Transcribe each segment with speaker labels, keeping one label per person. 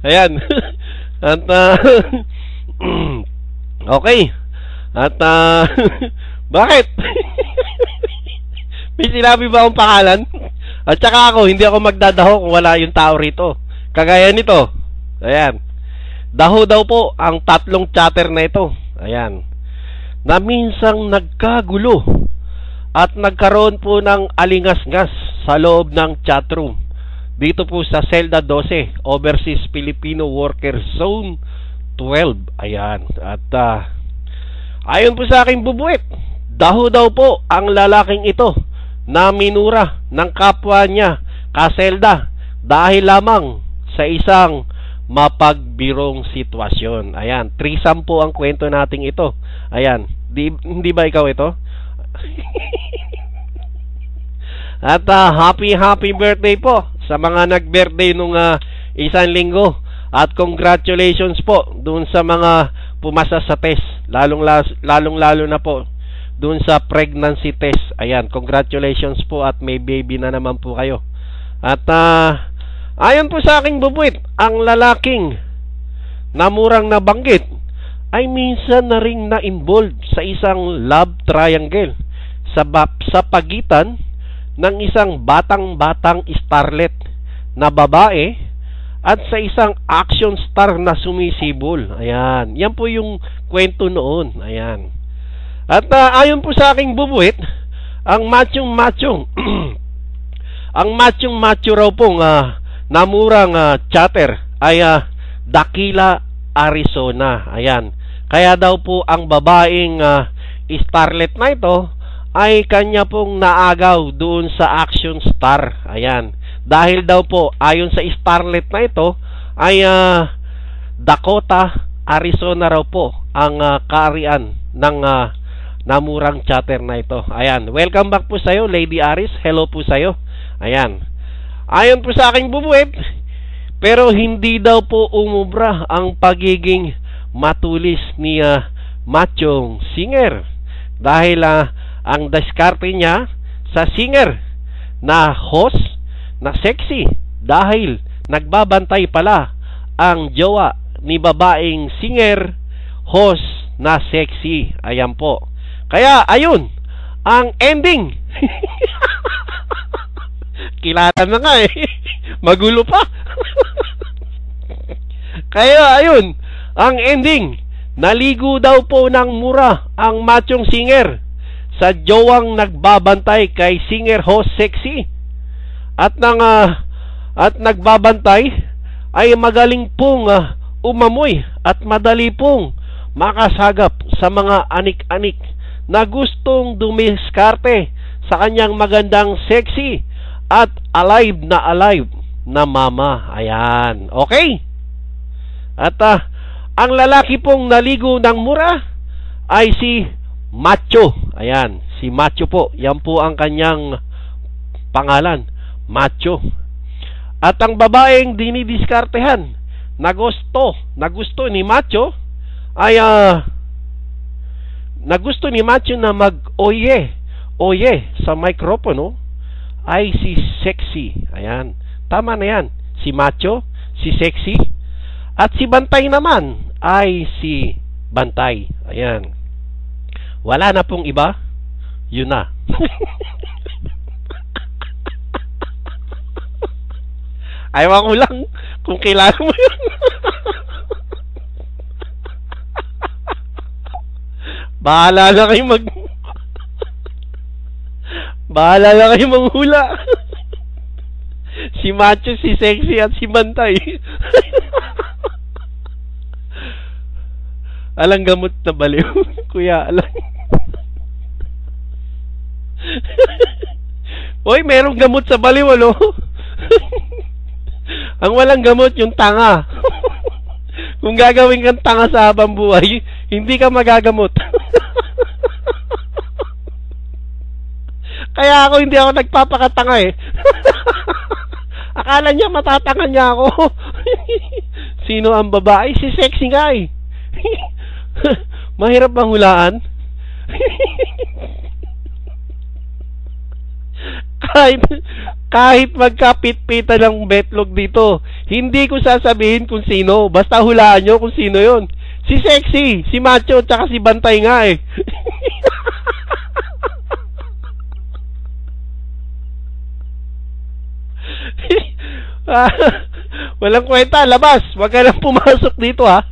Speaker 1: Ayan. At okay. At bakit? May sinabi ba akong pangalan? At saka ako, hindi ako magdadaho kung wala yung tao rito. Kagaya nito. Ayan. Daho daw po ang tatlong chatter na ito. Ayan. Na minsang nagkagulo at nagkaroon po ng alingas-ngas sa loob ng chatroom. Dito po sa Zelda 12, Overseas Filipino Worker Zone 12. Ayan. At ayon po sa aking bubuit, daho daw po ang lalaking ito na minura ng kapwa niya ka-Zelda dahil lamang sa isang mapagbirong sitwasyon. Ayan, threesome po ang kwento nating ito. Ayan, hindi ba ikaw ito? At happy birthday po sa mga nag-birthday nung isang linggo. At congratulations po dun sa mga pumasa sa test, lalong-lalo na po dun sa pregnancy test. Ayan, congratulations po at may baby na naman po kayo. At ayon po sa aking bubuit, ang lalaking namurang nabanggit ay minsan na ring na-involved sa isang love triangle sa pagitan ng isang batang-batang starlet na babae at sa isang action star na sumisibol. Ayan, yan po yung kwento noon. Ayan. At ayon po sa aking bubuit, ang machong-machong ang machong-macho raw pong namurang chatter ay Dakila, Arizona. Ayan. Kaya daw po ang babaeng starlet na ito ay kanya pong naagaw doon sa action star. Ayan. Dahil daw po ayon sa starlet na ito ay Dakota, Arizona raw po ang kaarian ng namurang chatter na ito. Ayan. Welcome back po sa iyo, Lady Aris. Hello po sa iyo. Ayan. Ayon po sa aking bubuit, pero hindi daw po umubra ang pagiging matulis ni machong singer. Dahil ang diskarte niya sa singer na host na sexy dahil nagbabantay pala ang jowa ni babaeng singer host na sexy. Ayan po. Kaya ayun ang ending. Kilala na nga eh. Magulo pa. Kaya ayun ang ending. Naligo daw po ng mura ang machong singer sa jowang nagbabantay kay singer host sexy. At nagbabantay ay magaling pong umamoy at madali pong makasagap sa mga anik-anik na gustong dumiskarte sa kanyang magandang sexy at alive na mama. Ayan. Okay? At ang lalaki pong naligo ng mura ay si Macho. Ayan. Si Macho po. Yan po ang kanyang pangalan. Macho. At ang babaeng dinidiskartehan na gusto ni Macho ay nagusto ni Macho na mag-oye sa microphone ay si Sexy. Ayan. Tama na yan. Si Macho, si Sexy, at si Bantay naman ay si Bantay. Ayan. Wala na pong iba. Yun na. Ayaw ko lang kung kilala mo yun. Bahala na kayo Bahala na kayo manghula. Si Macho, si Sexy, at si Bantay. Alang gamot na baliw. Kuya, alang. Hoy, merong gamot sa baliw, ano? Ang walang gamot, yung tanga. Kung gagawin kang tanga sa habang buhay, hindi ka magagamot. Kaya ako hindi ako nagpapakatanga eh. Akala niya matatanga niya ako. Sino ang babae? Si Sexy nga eh. Mahirap bang hulaan? Kahit magkapit-pitan ng betlog dito, hindi ko sasabihin kung sino. Basta hulaan nyo kung sino yon. Si Sexy, si Macho, tsaka si Bantay nga eh. Walang kwenta, labas. Huwag ka lang pumasok dito ha.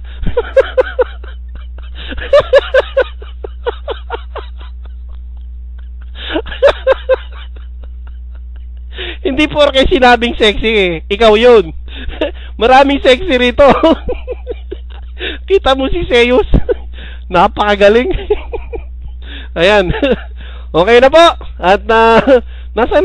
Speaker 1: Hindi porke sinabing sexy eh. Ikaw yun. Maraming sexy rito. Kita mo si Zeus. Napakagaling. Ayan. Okay na po. At nasa